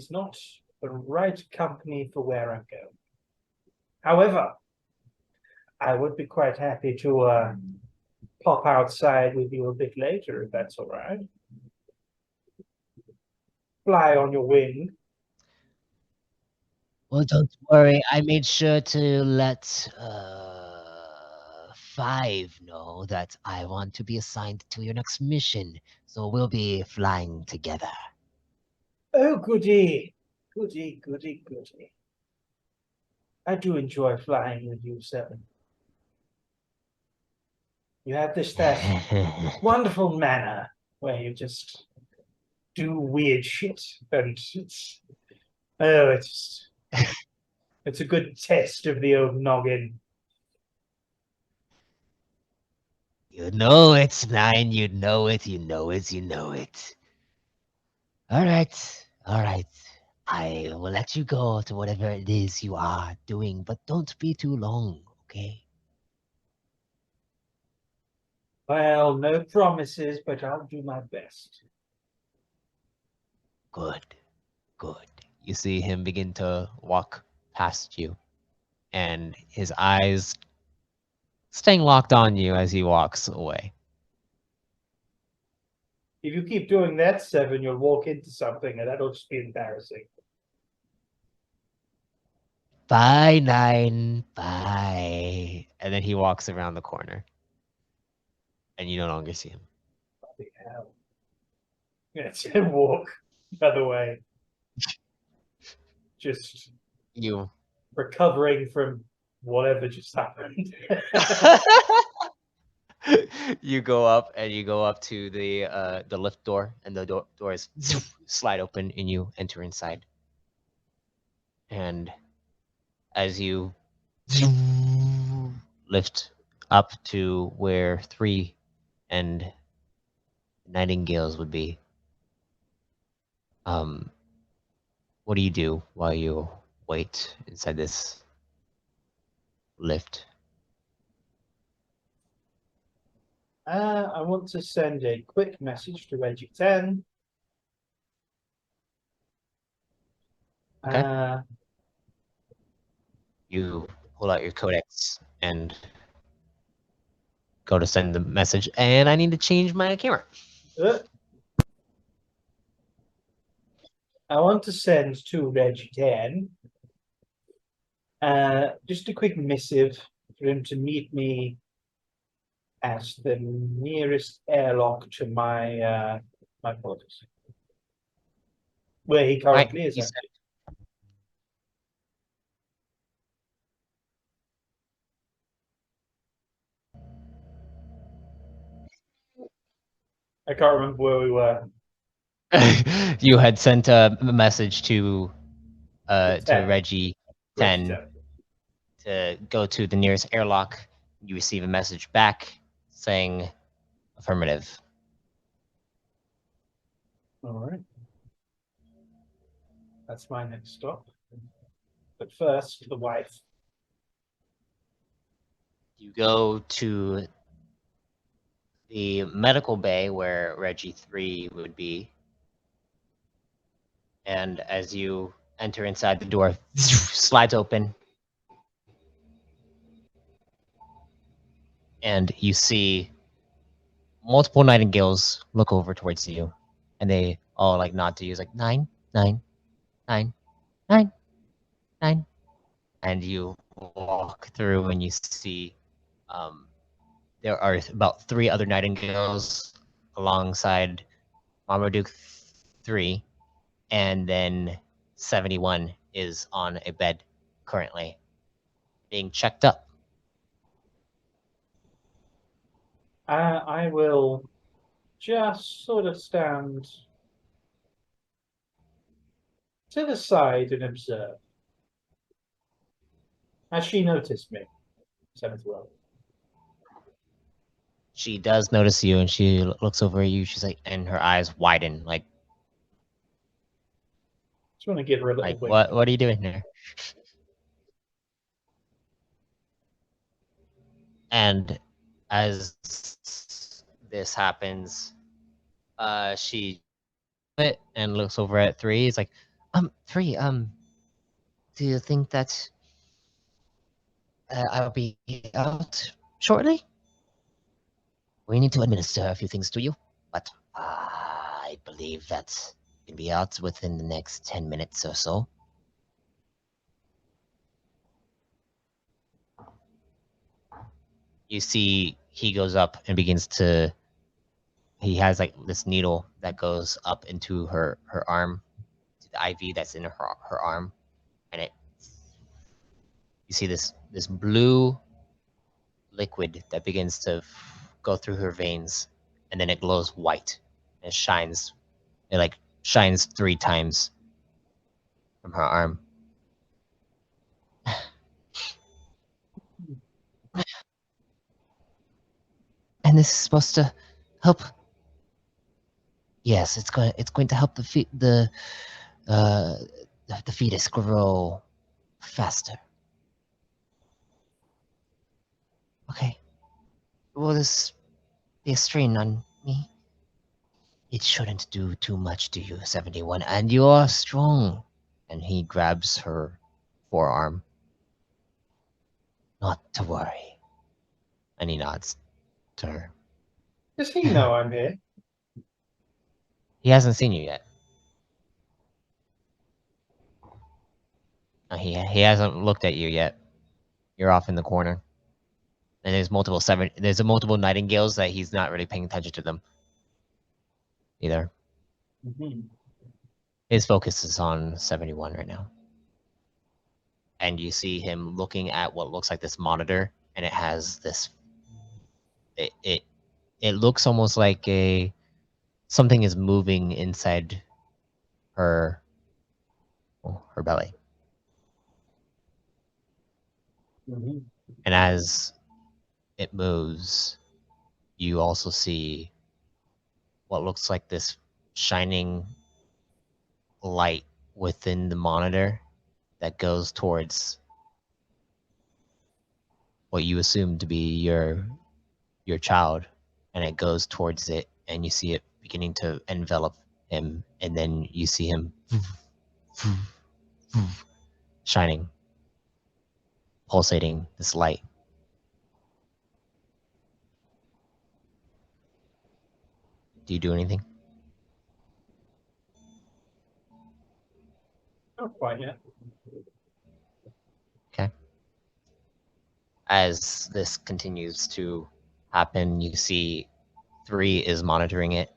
not the right company for where I'm going. However, I would be quite happy to pop outside with you a bit later, if that's all right. Fly on your wing. Well, don't worry. I made sure to let 5 know that I want to be assigned to your next mission. So we'll be flying together. Oh, goody. Goody, goody, goody. I do enjoy flying with you, Seven. You have that wonderful manner where you just do weird shit, and it's a good test of the old noggin. You know it's 9. You know it. You know it. You know it. All right. All right. I will let you go to whatever it is you are doing, but don't be too long, okay? Well, no promises, but I'll do my best. Good. Good. You see him begin to walk past you, and his eyes staying locked on you as he walks away. If you keep doing that, Seven, you'll walk into something, and that'll just be embarrassing. Bye, 9. Bye. And then he walks around the corner, and you no longer see him. Bloody hell. Yes, and walk the other way. Just You. recovering from whatever just happened. You go up to the lift door, and the doors slide open and you enter inside. And as you lift up to where 3 and Nightingales would be, what do you do while you wait inside this lift? I want to send a quick message to Reggie 10. Okay. You pull out your codex and go to send the message, and I need to change my camera. I want to send to Reggie 10 just a quick missive for him to meet me at the nearest airlock to my my quarters, where he currently is. I can't remember where we were. You had sent a message to Reggie 10 to go to the nearest airlock. You receive a message back saying affirmative. All right. That's my next stop. But first, the wife. You go to the medical bay where Reggie 3 would be. And as you enter inside, the door slides open. And you see multiple Nightingales look over towards you. And they all like nod to you. It's like 9, 9, 9, 9, 9. And you walk through and you see there are about 3 other Nightingales alongside Marmaduke 3, and then 71 is on a bed currently being checked up. I will just sort of stand to the side and observe. Has she noticed me? Seventh well. She does notice you, and she looks over at you. She's like, and her eyes widen, like, Just want to give her a little like wink. what are you doing here? And as this happens, she it and looks over at 3. It's like, 3, do you think that I'll be out shortly? We need to administer a few things to you, but I believe that you'll be out within the next 10 minutes or so. You see he goes up and begins to, he has like this needle that goes up into her arm, to the IV that's in her arm, and it You see this blue liquid that begins to go through her veins, and then it glows white and shines. It like shines 3 times from her arm. And this is supposed to help. Yes, it's going to help uh, the fetus grow faster. Okay. Will this be a strain on me? It shouldn't do too much to you, 71, and you are strong. And he grabs her forearm. Not to worry. And he nods to her. Does he know I'm here? He hasn't seen you yet. He hasn't looked at you yet. You're off in the corner. And there's multiple nightingales that he's not really paying attention to them either. Mm-hmm. His focus is on 71 right now. And you see him looking at what looks like this monitor, and it has this. It looks almost like something is moving inside her belly. Mm-hmm. And as it moves, you also see what looks like this shining light within the monitor that goes towards what you assume to be your child, and it goes towards it, and you see it beginning to envelop him, and then you see him shining, pulsating this light. Do you do anything? Not quite yet. Okay. As this continues to happen, you see 3 is monitoring it.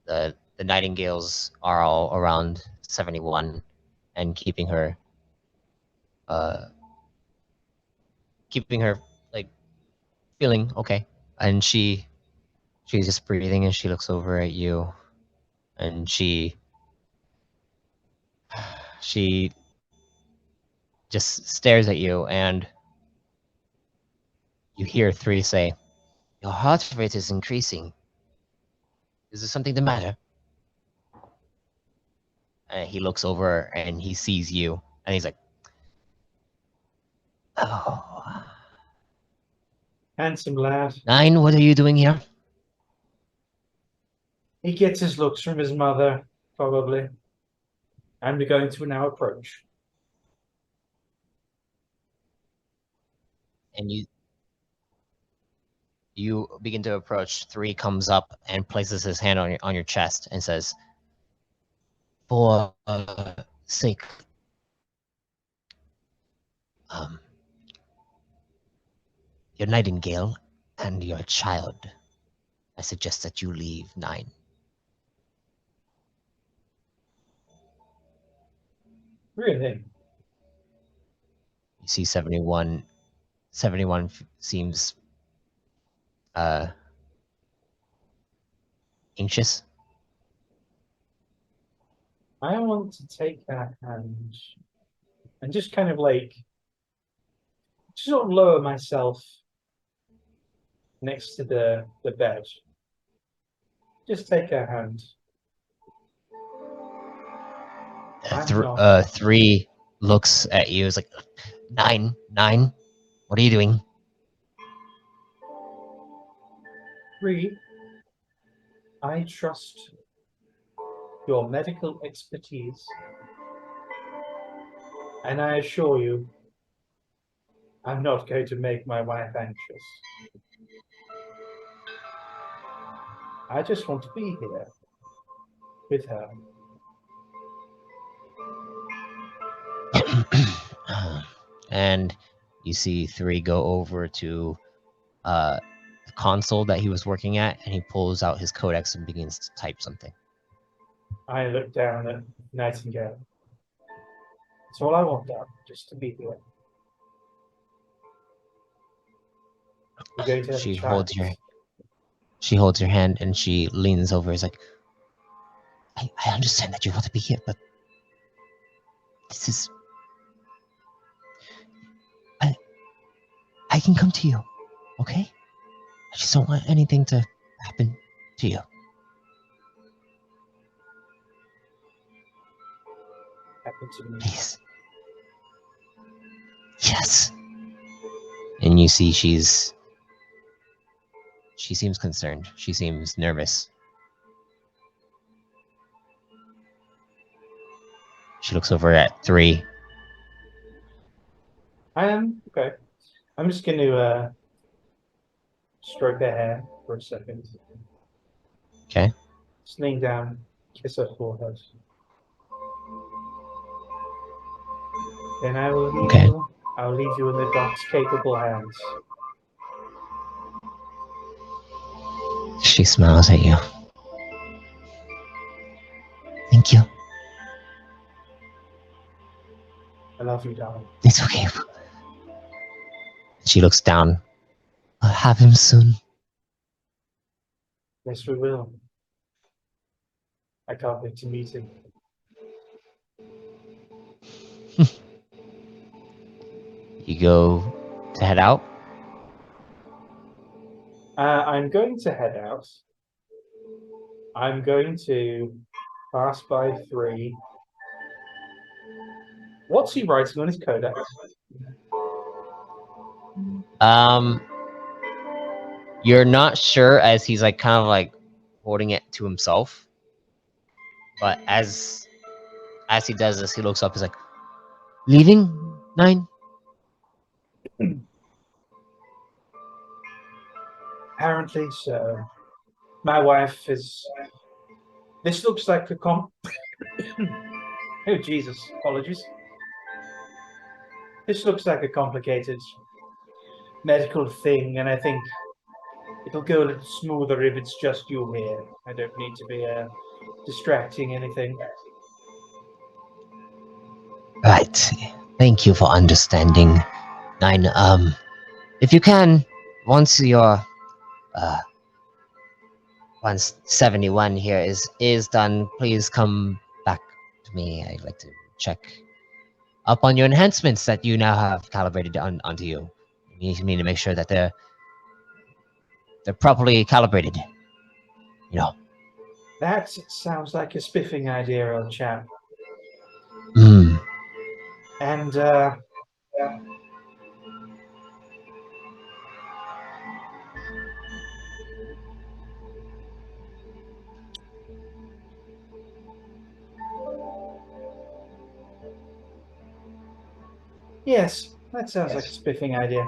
The nightingales are all around 71 and keeping her like feeling okay. And she's just breathing, and she looks over at you, and she just stares at you, and you hear 3 say, "Your heart rate is increasing. Is there something the matter?" And he looks over and he sees you, and he's like, "Oh, Handsome lad. 9, what are you doing here?" He gets his looks from his mother, probably. And we're going to now approach. And you begin to approach. 3 comes up and places his hand on your chest and says, "For sake, your nightingale and your child, I suggest that you leave 9." Really? You see 71. 71 seems anxious. I want to take that hand and just kind of like sort of lower myself next to the bed. Just take her hand. I'm not 3 looks at you. It's like, 9, what are you doing? free. I trust your medical expertise. And I assure you, I'm not going to make my wife anxious. I just want to be here with her. And you see 3 go over to the console that he was working at, and he pulls out his codex and begins to type something. I look down at Nightingale. That's all I want, Dad, just to be here. We're going to have a She child. holds your hand and she leans over. Is like, I understand that you want to be here, but this is. I can come to you, okay? I just don't want anything to happen to you. Happen to me. Please. Yes. And you see she seems concerned. She seems nervous. She looks over at 3. I am okay. I'm just going to stroke her hair for a second. Okay. Just lean down, kiss her forehead. Then I will leave Okay. you. I'll leave you in the doc's capable hands. She smiles at you. Thank you. I love you, darling. It's okay. She looks down. I'll have him soon. Yes, we will. I can't wait to meet him. You go to head out. I'm going to head out. I'm going to pass by 3. What's he writing on his codex? You're not sure as he's like kind of like holding it to himself. But as he does this, he looks up. He's like, "Leaving 9." Apparently so. My wife is. This looks like a Oh, Jesus. Apologies. This looks like a complicated medical thing, and I think it'll go a little smoother if it's just you here. I don't need to be distracting anything. Right. Thank you for understanding. 9. If you can, once 71 here is done, please come back to me. I'd like to check up on your enhancements that you now have calibrated onto you. You need to make sure that they're properly calibrated. You know. That sounds like a spiffing idea, old chap. Hmm. And yes, that sounds like a spiffing idea.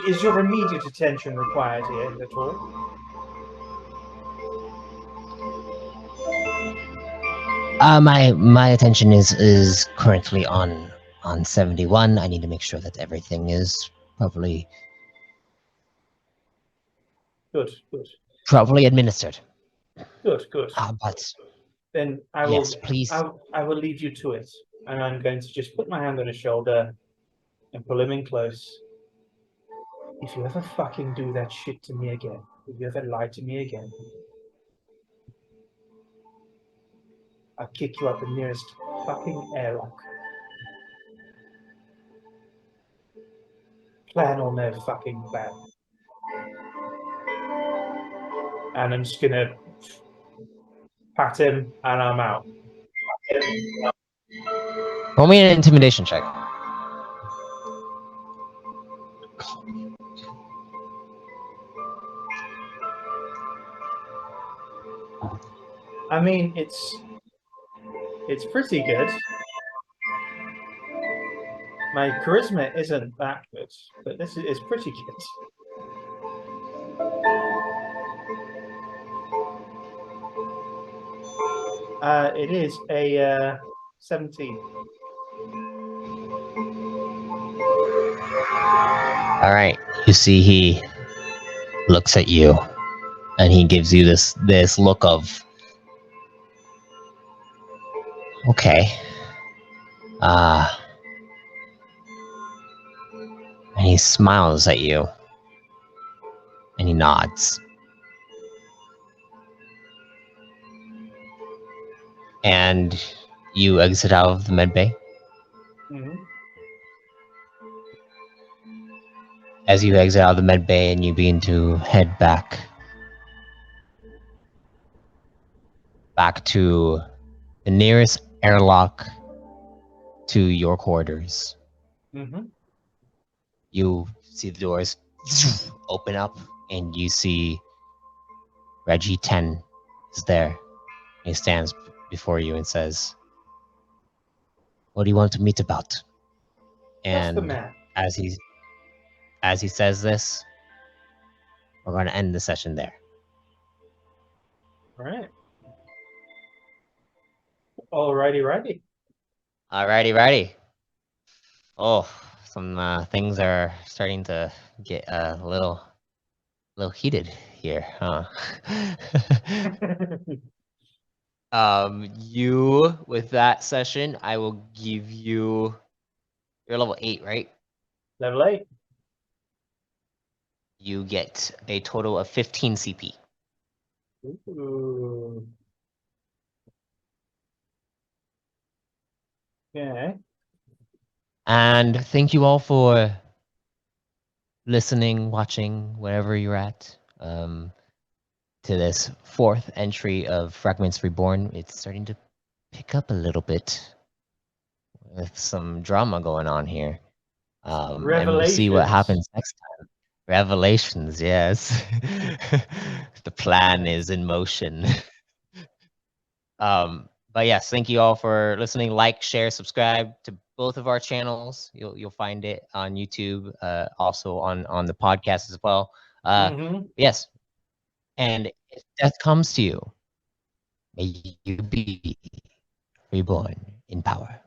Is your immediate attention required here at all? My attention is currently on 71. I need to make sure that everything is properly Good. administered. Good. But Then I will. yes, please. I will leave you to it, and I'm going to just put my hand on his shoulder and pull him in close. If you ever fucking do that shit to me again, if you ever lie to me again, I'll kick you out the nearest fucking airlock. Plan or no fucking plan. And I'm just gonna pat him, and I'm out. Roll me an intimidation check. I mean, it's pretty good. My charisma isn't that good, but this is pretty good. It is a 17. All right. You see, he looks at you, and he gives you this look of, okay. And he smiles at you. And he nods. And you exit out of the med bay. Mm-hmm. As you exit out of the med bay and you begin to head back to the nearest airlock to your quarters. Mm-hmm. You see the doors open up and you see Reggie 10 is there. He stands before you and says, "What do you want to meet about?" Just the And man. as he says this, we're going to end the session there. All right. Alrighty, righty. Alrighty. Oh, some things are starting to get a little heated here, huh? You with that session, I will give you. You're level 8, right? Level 8. You get a total of 15 CP. Ooh. Okay. And thank you all for listening, watching, wherever you're at, to this 4th entry of Fragments Reborn. It's starting to pick up a little bit with some drama going on here. And we'll see what happens next time. Revelations, yes. The plan is in motion. But yes, thank you all for listening. Like, share, subscribe to both of our channels. You'll find it on YouTube, also on the podcast as well. Yes. And if death comes to you, may you be reborn in power.